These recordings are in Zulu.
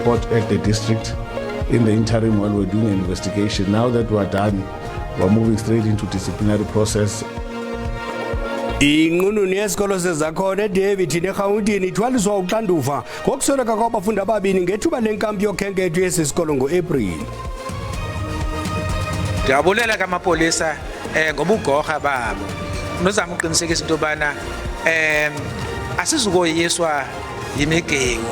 report at the district in the interim while we're doing an investigation. Now that we're done, we're moving straight into disciplinary process. Inqununu yesikolo sezakhona eDavid neGauteng ithwaliswa uxanduva ngokusweleka kwabafundi ababini ngethuba lenkampu yokhenketho yesisikolo ngoApril. Ndiyabulela kamapolisa ngobugorha babo. Nozama uqinisekisa into bana asizukoyiswa yimigewu.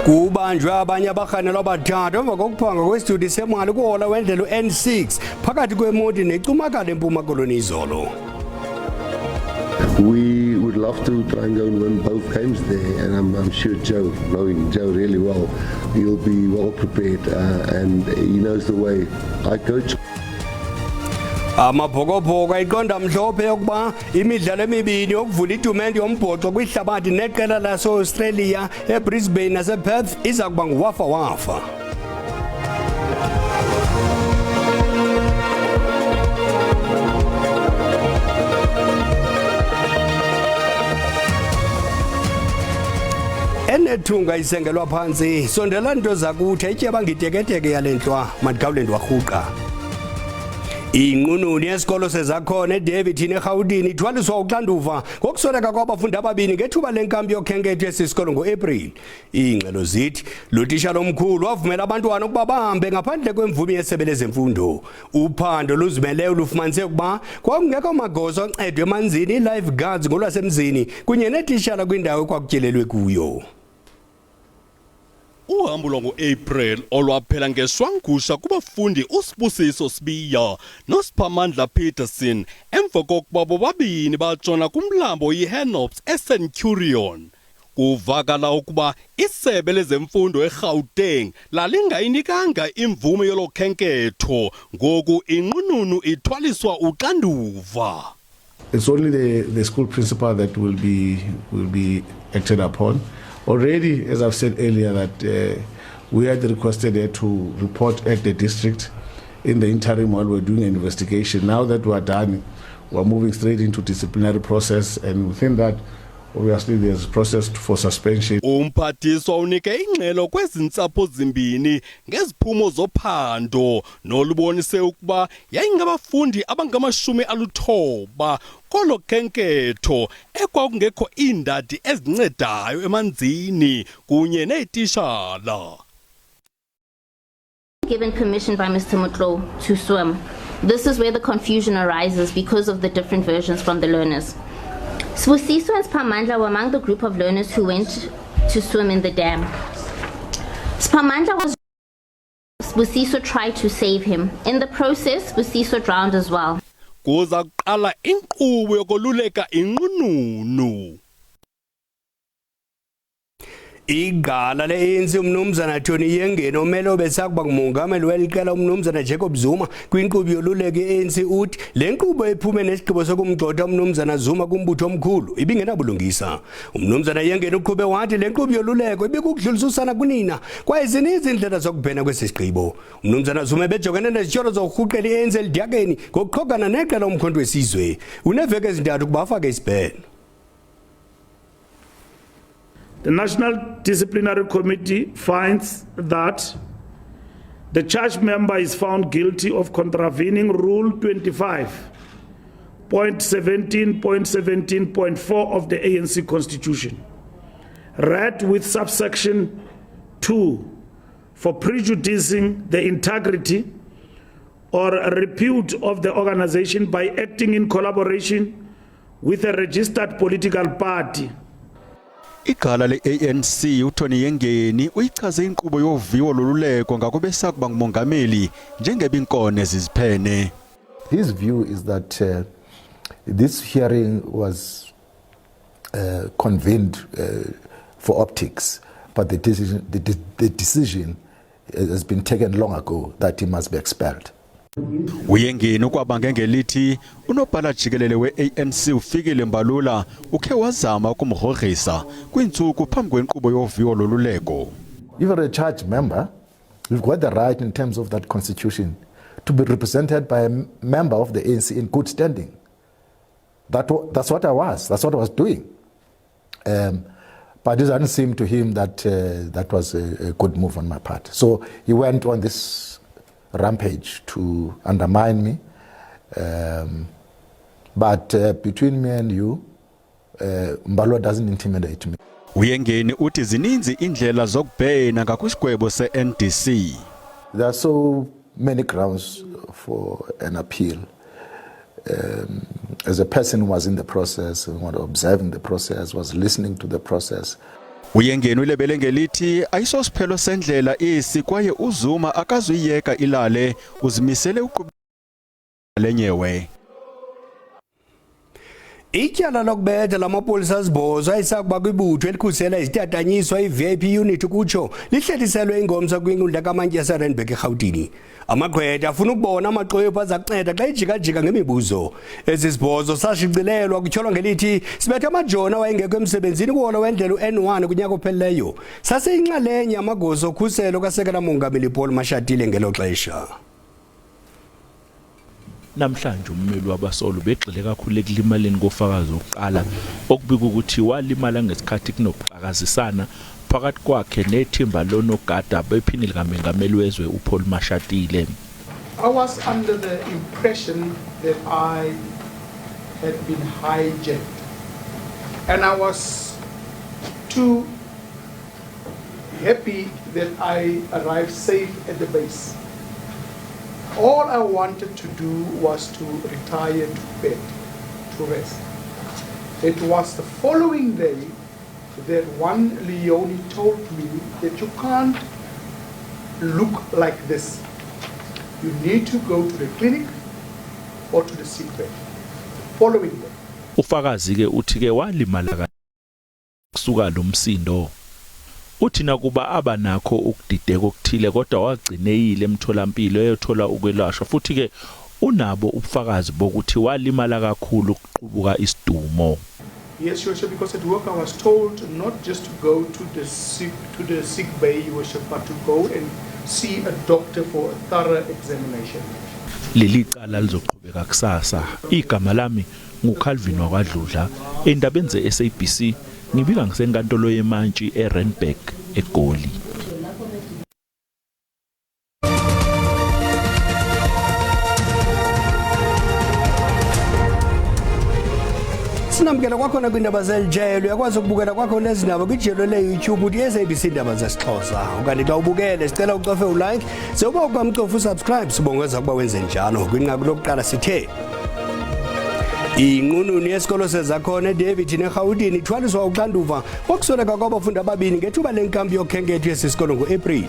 Kubanjwe abanye abahanelwa abathathu emva kokuphanga kwesitudi semali kuhola wendlela N6 phakathi kwemoti necumakala eMpuma Koloni izolo. We would love to try and go and win both games there, and I'm sure Joe, knowing Joe really well, he'll be well prepared and he knows the way I coach. Amabhokobhoko iqonda mhlophe yokuba imidlalo emibini yokuvula itumente yombhoxo kwihlabathi neqela lase-Australia eBrisbane nasePerth iza kuba nguwafa-wafa. Enethunga isengelwa phansi sondela nto zakuthi ityeba ngiteketeke yalenhlwa madikawule ndwarhuqa. Inqununu yesikolo sezakhona eDavid neGauteng ithwaliswa uxanduva ngokusweleka kwabafundi ababini ngethuba lenkampu yokhenketho yesisikolo ngoApril. Ingxelo zithi lotitsha lomkhulu wavumela abantwana ukuba bahambe ngaphandle kwemvume yesebe lezemfundo. Uphando luzimeleyo lufumanise ukuba kwakungekho magosa oncedwe emanzini life guards ngolwasemzini kunye netitshala kwindawo ekwakutyelelwe kuyo. Uhambo lwango-April olwaphela ngeswangusha kubafundi uSibusiso Sibiya noSiphamandla Peterson emva kokuba bobabini batshona kumlambo iHenops eCenturion. Kuvakala ukuba isebe lezemfundo eGauteng lalingayinikanga imvume yolokhenketho ngoku inqununu ithwaliswa uxanduva. It's only the school principal that will be acted upon. Already, as I've said earlier, that we had requested her to report at the district in the interim while we're doing an investigation. Now that we're done, we're moving straight into disciplinary process, and within that, obviously, there's a process for suspension. Umphathiswa unike ingxelo kwezintsapho zimbini ngeziphumo zophando nolubonise ukuba yayingabafundi abangama-90 kolo khenketho ekwakungekho iindadi ezincedayo emanzini kunye neetishala. Given permission by Mr. Mutlo to swim. This is where the confusion arises because of the different versions from the learners. Sibusiso and Spamandla were among the group of learners who went to swim in the dam. Spamandla was. Sibusiso tried to save him. In the process, Sibusiso drowned as well. Kuza kuqala inkqubo yokoluleka inqununu. Igala le-ANC umnumzana Tony Yengeni omele obesakuba ngumongameli weliqela umnumzana Jacob Zuma kwinkqubo yoluleko i-ANC uthi le nkqubo ephume nesigqibo sokumgxotha umnumzana Zuma kumbutho omkhulu ibingenabulungisa. Umnumzana Yengeni uqhube wathi le nkqubo yoluleko ibikukudlulisa usana kunina kwaye zininzi indlela zokubhena kwesi sigqibo. Umnumzana Zuma ebejongene nezityholo zokurhuqela i-ANC elidyakeni ngokuqhogana neqela umkhonto wesizwe uneveki ezintathu ukuba afake isibheno. The National Disciplinary Committee finds that the charged member is found guilty of contravening Rule 25.17.17.4 of the ANC Constitution, read with subsection 2, for prejudicing the integrity or repute of the organization by acting in collaboration with a registered political party. Igala le-ANC uTony Yengeni uyichaze inkqubo yoviwo loluleko ngakubesakuba ngumongameli njengebinkone eziziphene. His view is that this hearing was convened for optics, but the decision has been taken long ago that he must be expelled. Uyengeni ukwabanga ngelithi unobhala jikelele we-ANC ufikile Mbalula ukhe wazama ukumgrogrisa kwintsuku phambi kwenkqubo yoviwo loluleko. Even a charged member, you've got the right in terms of that constitution to be represented by a member of the ANC in good standing. That's what I was doing. But it doesn't seem to him that that was a good move on my part. So he went on this rampage to undermine me. But between me and you, Mbalwa doesn't intimidate me. Uyengeni uthi zininzi indlela zokubhena ngakwisigwebo se-NDC. There are so many grounds for an appeal. As a person who was in the process, who was observing the process, was listening to the process. Uyengeni ulebele ngelithi ayisosiphelo sendlela isi kwaye uZuma akazuyiyeka ilale uzimisele uqhubeka lenyewe. Ityala lokubetha lamapolisa azibhozo ayisakuba kwibutho elikhusela izitatanyiswa i-VIP unit kutsho lihleliselwe ingomso kwinkundla kaMantyesa Randburg eGauteng. Amagqwetha afuna ukubona amaxwebhu aza kunceda xa ijika-jika ngemibuzo. Esi sibhozo sashicilelwa kutyholwa ngelithi sibethe amajoni awayengekho emsebenzini kuwolo wendlela u-N1 kunyaka ophelileyo. Saseyinxalenye yamagosa okhuselo kasekela mongameli Paul Mashatile ngelo xesha. Namhlanje ummeli wabasolo begxile kakhulu ekulimaleni kofakazi oqala okubika ukuthi walimala ngesikhathi kunokuxakazisana phakathi kwakhe nethimba lonogada bephini likaMengameli wezwe uPaul Mashatile. I was under the impression that I had been hijacked, and I was too happy that I arrived safe at the base. All I wanted to do was to retire to bed, to rest. It was the following day that one Leonie told me that you can't look like this. You need to go to the clinic or to the sick bed. Following day. Ufakazi ke uthi ke walimala kusuka lo msindo. Uthina kuba abanakho ukudideka okuthile kodwa wagcineyile emtholampilo eyothola ukwelashwa futhi ke unabo ubufakazi bokuthi walimala kakhulu ukuqubuka isidumo. Yes, Your Worship, because at work I was told not just to go to the sick bay, Your Worship, but to go and see a doctor for a thorough examination. Leli qala lizoqhubeka kusasa. Igama lami nguCalvin wakwaDludla endabeni ze-SABC. Ngibika ngisenkantolo yeMantshi eRandburg eGoli. Sinamkela kwakhona kwindaba zelijelo uyakwazi ukubukela kwakho lezi ndaba kwijelo le-YouTube uthi SABC indaba zesiXhosa. Ukanti xa ubukele sicela ucofe ulike sewuba ukuba mcofe usubscribe sibongeza ukuba wenze njalo. Kwinqaku lokuqala sithe inqununu yesikolo sezakhona eDavid neGauteng ithwaliswa uxanduva wokusweleka kwabafundi ababini ngethuba lenkampu yokhenketho yesisikolo ngo-April.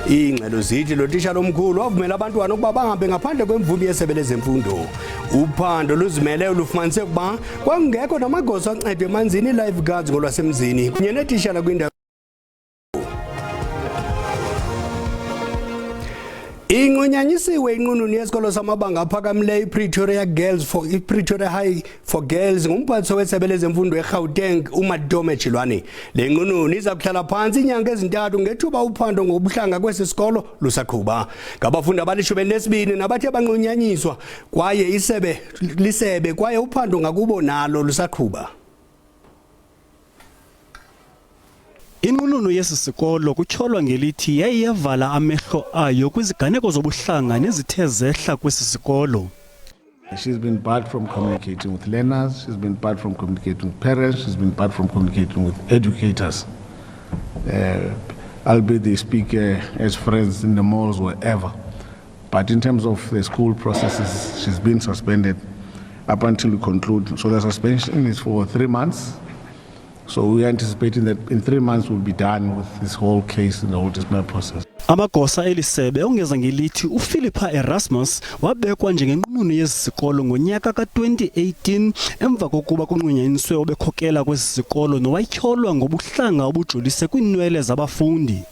Ingxelo zithi lo titshala omkhulu wavumela abantwana ukuba bahambe ngaphandle kwemvume yesebe lezemfundo. Uphando luzimele lufumanise ukuba kwakungekho namagosa ancedwe emanzini i-lifeguards ngolwasemzini kunye netitshala kwindawo. Inqunyanyisiwe inqununu yesikolo samabanga aphakamileyo iPretoria High for Girls ngumphathiso wesebe lezemfundo eGauteng uMadome Jilwane. Le nqununu iza kuhlala phansi inyanga ezintathu ngethuba uphando ngobuhlanga kwesisikolo lusaqhuba. Ngabafundi abali-12 nabathe banqunyanyiswa kwaye lisebe kwaye uphando ngakubo nalo lusaqhuba. Inqununu yesisikolo kutyholwa ngelithi yayiyavala amehlo ayo kwiziganeko zobuhlanga nezithe zehla kwesisikolo. She's been barred from communicating with learners, she's been barred from communicating with parents, she's been barred from communicating with educators. Albeit they speak as friends in the malls, wherever. But in terms of the school processes, she's been suspended up until we conclude. So the suspension is for 3 months. So we are anticipating that in 3 months we'll be done with this whole case and the whole disciplinary process. Amagosa elisebe ongeza ngelithi uPhilippa Erasmus wabekwa njengenqununu yesikolo ngonyaka ka2018 emva kokuba kunqunyanyiswe obekhokela kwesisikolo nowatyholwa ngobuhlanga obujolise kwinwele zabafundi.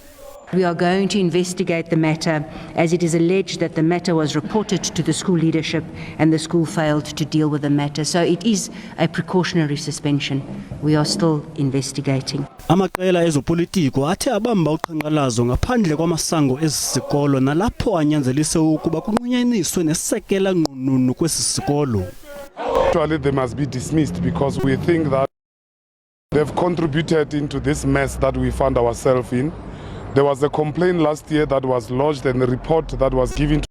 We are going to investigate the matter as it is alleged that the matter was reported to the school leadership and the school failed to deal with the matter. So it is a precautionary suspension. We are still investigating. Amaqela ezopolitiko athe abamba uqhankqalazo ngaphandle kwamasango esisikolo nalapho anyanzelise ukuba kunqunyaniswe nesekela nqununu kwesisikolo. Actually, they must be dismissed because we think that They've contributed into this mess that we found ourselves in. There was a complaint last year that was lodged and a report that was given to,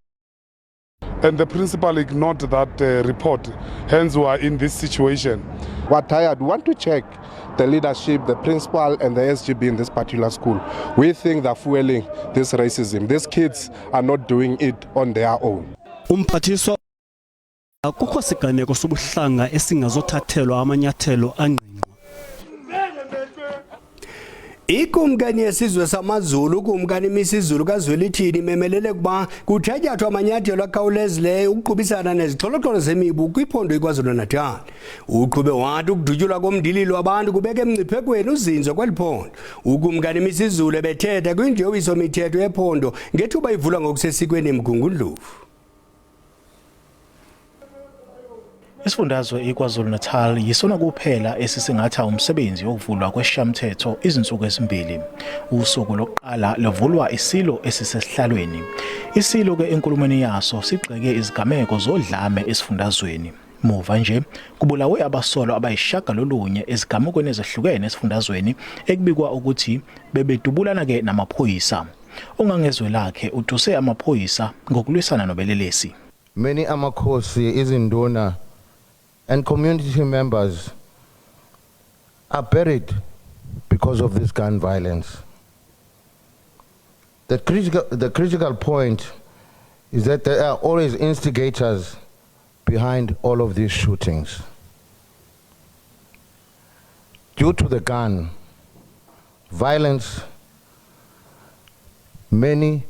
and the principal ignored that report, hence we are in this situation. We're tired. We want to check the leadership, the principal and the SGB in this particular school. We think they're fueling this racism. These kids are not doing it on their own. Umphathiswa akukho siganeko sobuhlanga esingazothathelwa amanyathelo angqingqwa. Ikumkani yesizwe samaZulu kumkani imisizulu kaZwelithini memelele kuba kuthatyathwa amanyathelo akhawulezileyo ukuqhubisana nezixholo-xholo zemibu kwiphondo iKwaZulu-Natal. Uqhube wathi ukudutyulwa komndilili wabantu kubeka emngciphekweni uzinzo kweli phondo. Ukumkani imisizulu ebethetha kwindiyowiso mithetho yephondo ngethuba ivulwa ngokusesikweni eMgungundlovu. Isifundazwe iKwaZulu-Natal yisona kuphela esisingatha umsebenzi wokuvulwa kweshamthetho izinsuku ezimbili. Usuku lokuqala lovulwa isilo esisesihlalweni. Isilo ke enkulumweni yaso sigxeke izigameko zodlame esifundazweni. Muva nje kubulawe abasolwa abayishagalolunye ezigamekweni ezehlukene esifundazweni ekubikwa ukuthi bebedubulana ke namaphoyisa. Ongangezwe lakhe utuse amaphoyisa ngokulwisana nobelelesi. Many amakhosi izinduna and community members are buried because of this gun violence. The critical point is that there are always instigators behind all of these shootings. Due to the gun violence, many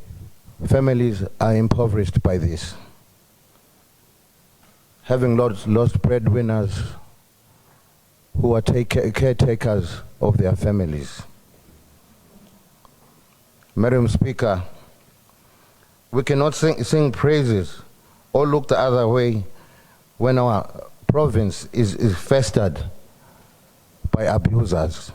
families are impoverished by this. Having lost breadwinners who are caretakers of their families. Madam Speaker, we cannot sing praises or look the other way when our province is festered by abusers.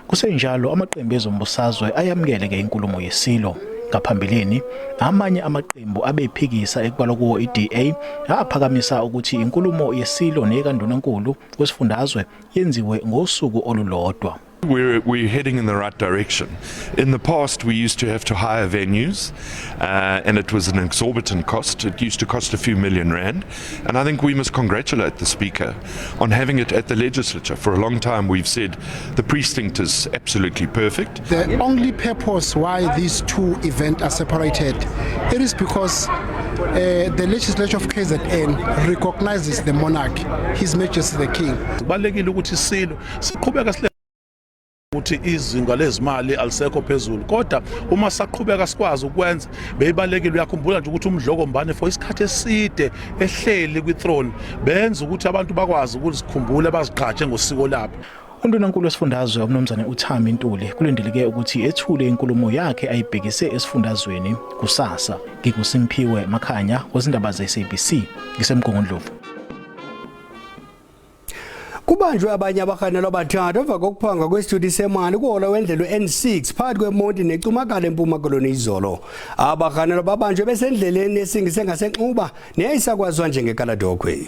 Kusenjalo amaqembu ezombusazwe ayamukele ke inkulumo yesilo. Ngaphambilini amanye amaqembu abephikisa ekubala kuwo iDA aphakamisa ukuthi inkulumo yesilo nekandunankulu wesifundazwe yenziwe ngosuku olulodwa. We're heading in the right direction. In the past, we used to have to hire venues, and it was an exorbitant cost. It used to cost a few million rand, and I think we must congratulate the Speaker on having it at the legislature. For a long time, we've said the precinct is absolutely perfect. The only purpose why these two events are separated, it is because the legislature of KZN recognizes the monarch, His Majesty the King. Ukuthi izinga lezimali alisekho phezulu kodwa uma saqhubeka sikwazi ukwenza beyibalekile uyakhumbula nje ukuthi umdloko mbane for isikhathi eside ehleli kwithrone benza ukuthi abantu bakwazi ukuzikhumbula bazigqaje ngosiko labo. Undunankulu wesifundazwe umnumzane uThami Ntuli kulindeleke ukuthi ethule inkulumo yakhe ayibhekise esifundazweni kusasa. NgikuSimphiwe Makhanya wezindaba zeSABC ngisemgungundlovu. Kubanjwe abanye abahanelwa abathathu emva kokuphanga kwesithuthi semali kuhola wendlela N6 phakathi kweMonti neCumakala eMpuma Koloni izolo. Abahanelwa babanjwe besendleleni esingise ngasenxuba neyayisakwazwa njengeKaladokhwe.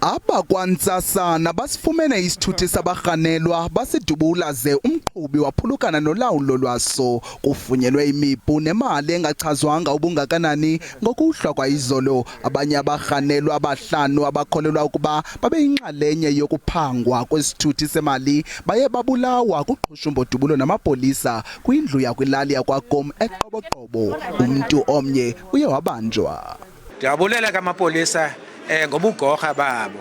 Abakwantsasana basifumene isithuthi sabahanelwa basidubula ze umqhubi waphulukana nolawulo lwaso kufunyelwe imipu nemali engachazwanga ubungakanani ngokuhlwa kwayizolo. Abanye abahanelwa abahlanu abakholelwa ukuba babeyinxalenye yokuphangwa kwesithuthi semali baye babulawa kuqhushumbo dubulo namapolisa kwindlu yakwilali yakwaGom eQoboqobo. Umuntu omnye uye wabanjwa. Ndiyabulela kamapolisa ngobugorha babo.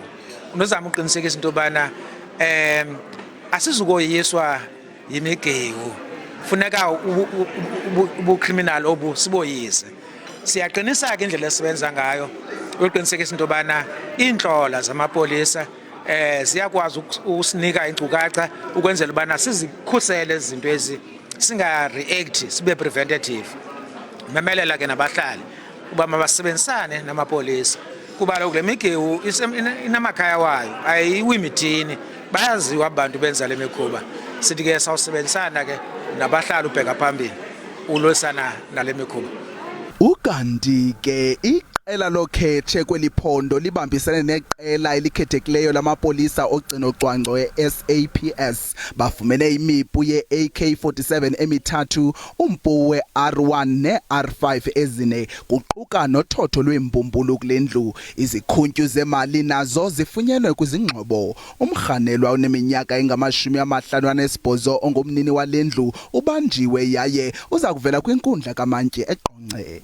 Unozama uqinisekisa into bana asizukoyiswa yimigewu. Funeka ubucriminal obu siboyise. Siyaqinisa ke indlela esibenza ngayo uqinisekisa into bana intlola zamapolisa ziyakwazi usinika inkcukacha ukwenzela bana sizikhusele izinto ezi singa react sibe preventative. Memelela ke nabahlali uba mabasebenzisane namapolisa. Kuba lokho lemigewu inamakhaya wayo ayiwimithini bayaziwa abantu benza lemikhuba. Sithi ke sawusebenzisana ke nabahlali ubheka phambili ulosana nalemikhuba. Ukanti ke Iqela lokhetshe kweliphondo libambisene neqela elikhethekileyo lamapolisa ogcino-cwangco e-SAPS bafumene imipu ye-AK-47 emithathu, umpu we-R1 ne-R5 ezine kuquka nothotho lweembumbulu kule ndlu. Izikhuntyu zemali nazo zifunyenwe kwizingxobo. Umrhanelwa oneminyaka engama-58 ongumnini wale ndlu ubanjiwe yaye uza kuvela kwinkundla kamantyi eQonce.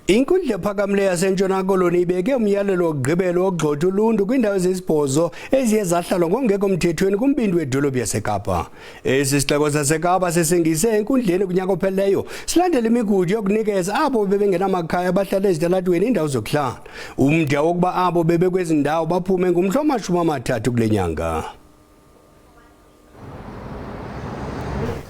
Inkundla ephakamileyo yaseNtshona Koloni ibeke umyalelo wokugqibela wokugxotha uluntu kwiindawo ezisibhozo eziye zahlalwa ngokungekho mthethweni kumbindi wedolophu yaseKapa. Esi sixeko saseKapa sisingise enkundleni kunyaka ophelileyo silandela imigudu yokunikeza abo bebengenamakhaya abahlala ezitalatweni iindawo zokuhlala. Umda wokuba abo bebekwezi ndawo baphume ngumhla wama-30 kule nyanga.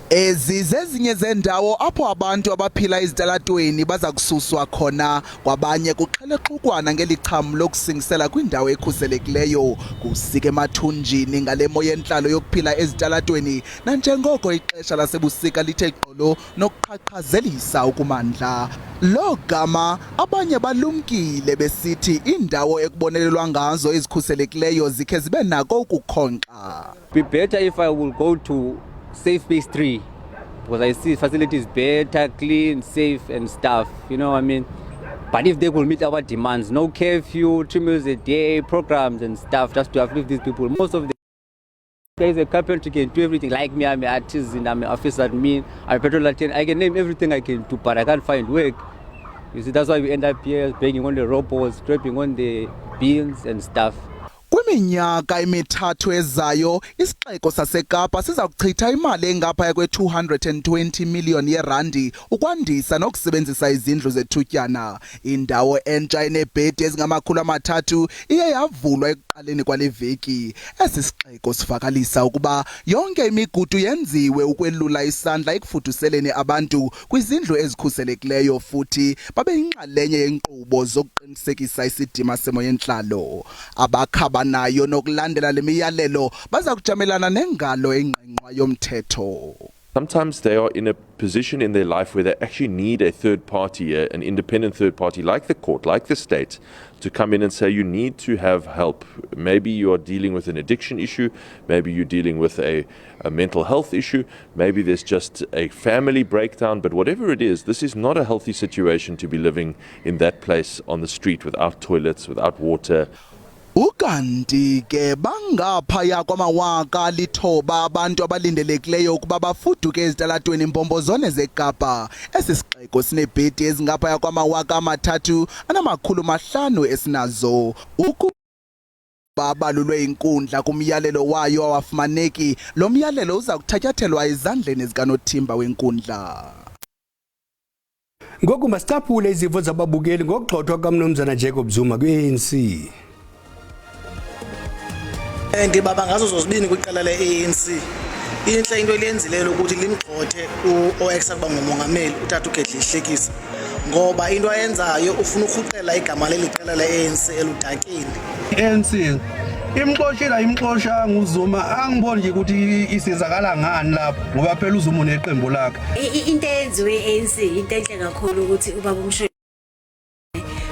Ezi zezinye zendawo apho abantu abaphila ezitalatweni baza kususwa khona, kwabanye kuxhelexukwana ngelicham lokusingisela kwindawo ekhuselekileyo kusike emathunjini ngale mo yentlalo yokuphila ezitalatweni nanjengoko ixesha lasebusika lithe gqolo nokuqhaqhazelisa ukumandla. Lo gama abanye balumkile besithi indawo ekubonelelwa ngazo ezikhuselekileyo zikhe zibe nako ukukhonkxa. Be better if I will go to Safe Base 3 because I see facilities better, clean, safe and stuff, you know what I mean? But if they will meet our demands, no curfew, 3 meals a day, programs and stuff just to uplift these people. Most of the guys are carpenter can do everything like me. I'm an artisan, I'm an office admin, I'm a petrol attendant. I can name everything I can do, but I can't find work. You see, that's why we end up here banging on the robots, scraping on the beams and stuff. Kwiminyaka emithathu ezayo isixeko saseKapa siza kuchitha imali engaphaya kwe-220 million yerandi ukwandisa nokusebenzisa izindlu zethutyana. Indawo entsha enebhedi ezingama-300 iye yavulwa ekuqaleni kwale veki. Esi sixeko sivakalisa ukuba yonke imigudu yenziwe ukwelula isandla ekufuduseleni abantu kwizindlu ezikhuselekileyo futhi babe yinxalenye yenkqubo zokuqinisekisa isidima semo yentlalo. Abakhaba nayo nokulandela le miyalelo baza kujamelana nengalo engqengqwa yomthetho. Sometimes they are in a position in their life where they actually need a third party, an independent third party like the court, like the state, to come in and say you need to have help. Maybe you are dealing with an addiction issue, maybe you're dealing with a mental health issue, maybe there's just a family breakdown, but whatever it is, this is not a healthy situation to be living in that place on the street without toilets, without water. Ukanti ke bangaphaya kwama-9,000 abantu abalindelekileyo ukuba bafuduke ezitalatweni imbombozone zeKapa. Esi sixeko sinebhedi ezingaphaya kwama-3,500 esinazo. Babalulwe inkundla kumyalelo wayo awafumaneki. Lo myalelo uza kuthatyathelwa ezandleni zikanothimba wenkundla. Ngoku masitaphule izimvo zababukeli ngokugxothwa kaMnumzana Jacob Zuma kwi-ANC. Ngibaba ngazo zozibini kwiqela le-ANC. Inhle into eliyenzileyo ukuthi limgxothe u-OX akuba ngumongameli uTata uGedle Hlekisa. Ngoba into ayenzayo ufuna ukhuqela igama leliqela le-ANC eludakeni. ANC imxosha nguZuma angiboni nje ukuthi isizakala ngani lapho ngoba phela uZuma uneqembu lakhe. Into eyenziwe e-ANC into enhle kakhulu ukuthi ubaba umsho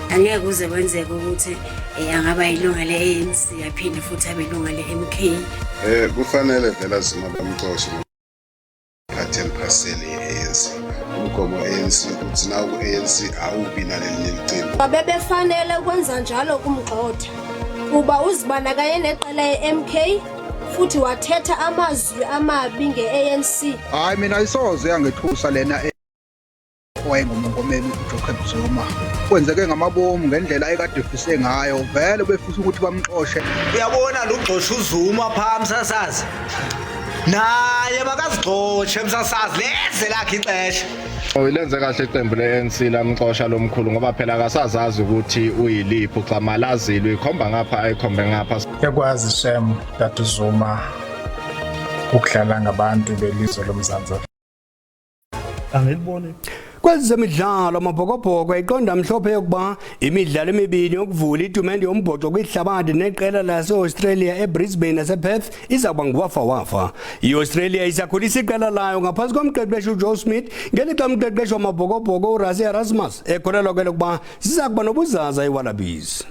angeke kuze kwenzeke ukuthi angaba ilunga le-ANC aphinde futhi abe ilunga le-MK. Kufanele vele Zuma bamxoshe part and parcel ye-ANC. Umgomo we-ANC uthi na ku-ANC awubi naleli licembu. Babefanele ukwenza njalo kumgxotha kuba uzibandakanye neqela le-MK futhi wathetha amazwi amabi nge-ANC. Hayi mina ayisoze yangethusa lena owayengumongameli uJacob Zuma. Kwenzeke ngamabomu ngendlela ekade efise ngayo vele befisa ukuthi bamxoshe. Uyabona lo gxosha uZuma phambi sasazi. Naye bakazigxoshe msasazi leze lakhe ixesha. Ilenze kahle iqembu le-ANC lamxosha lomkhulu ngoba phela akasazazi ukuthi uyiliphi uxama lazilwe ikhomba ngapha ayikhombe ngapha. Yakwazi Shem Dr Zuma ukudlala ngabantu belizwe lomzansi. Angilibone Kwezemidlalo amabhokobhoko iqonda mhlophe yokuba imidlalo emibini yokuvula itumente yombhoxo kwihlabathi neqela lase-Australia eBrisbane nasePerth izawuba nguwafa-wafa. I-Australia isakhulisa iqela layo ngaphansi komqeqeshi uJoe Smith ngelixa umqeqeshi wamabhokobhoko uRassie Erasmus ekholelwa ke lokuba sizakuba nobuzaza iWallabies.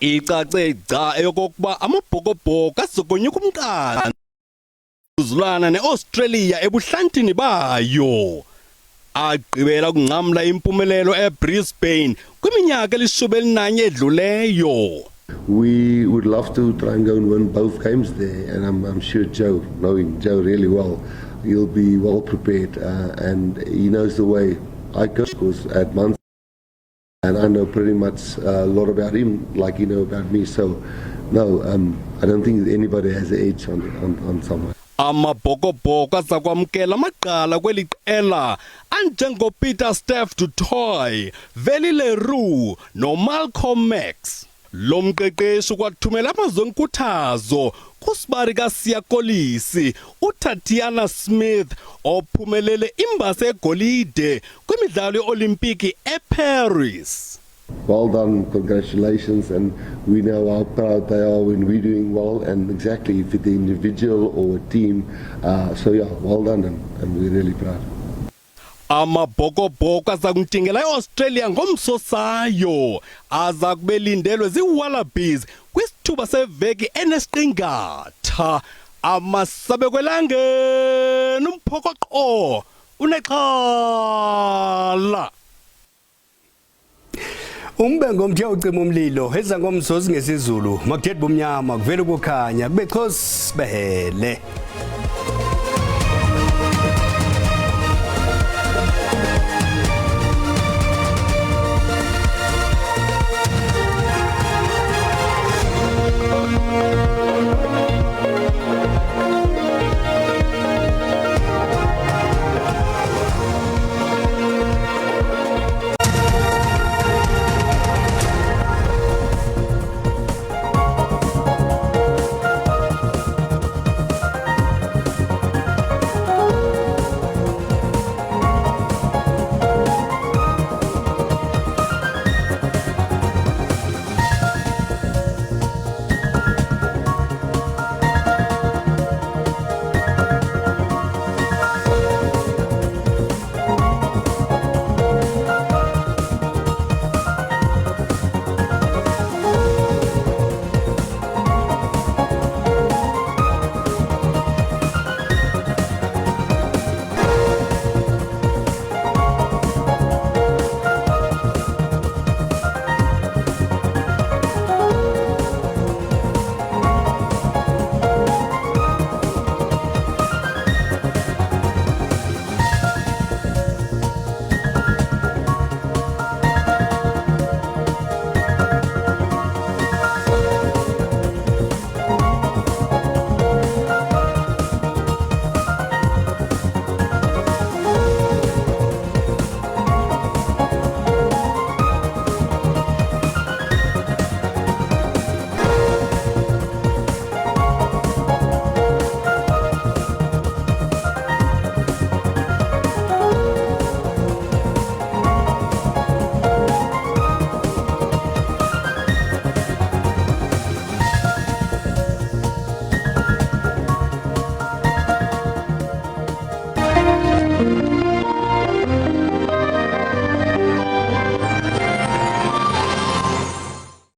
Icace gca eyokokuba amabhokobhoko azokonyuka umqala uzulana neAustralia ebuhlantini bayo. Agqibela ukunqamla impumelelo eBrisbane kwiminyaka eli-11 edluleyo. We would love to try and go and win both games there, and I'm sure Joe, knowing Joe really well, he'll be well prepared, and he knows the way I coach, because at months, and I know pretty much a lot about him, like he know about me. So, no, I don't think anybody has an edge on someone. Amabhokobhoko azakwamkela amaqala kweli qela anjengoPeter Steph du Toit, Veli Leroux noMalcolm Max. Lo mqeqeshi kwathumela amazwi enkuthazo kusibari kaSiya Kolisi uTatiana Smith ophumelele imbasa egolide kwimidlalo yeOlimpiki eParis. Well done, congratulations, and we know how proud they are when we're doing well, and exactly if it's an individual or a team. So yeah, well done, and we're really proud. Amabhokobhoko azakuntingela eAustralia ngomsosayo azakubelindelwe ziWallabies kwisithuba seveki enesiqingatha. Amasabekwelange nomphokoqo unexhala. Umbengo omthe ucima umlilo eza ngomsozi ngesizulu makuthethe bomnyama kuvela ukukhanya kube xhosi behele.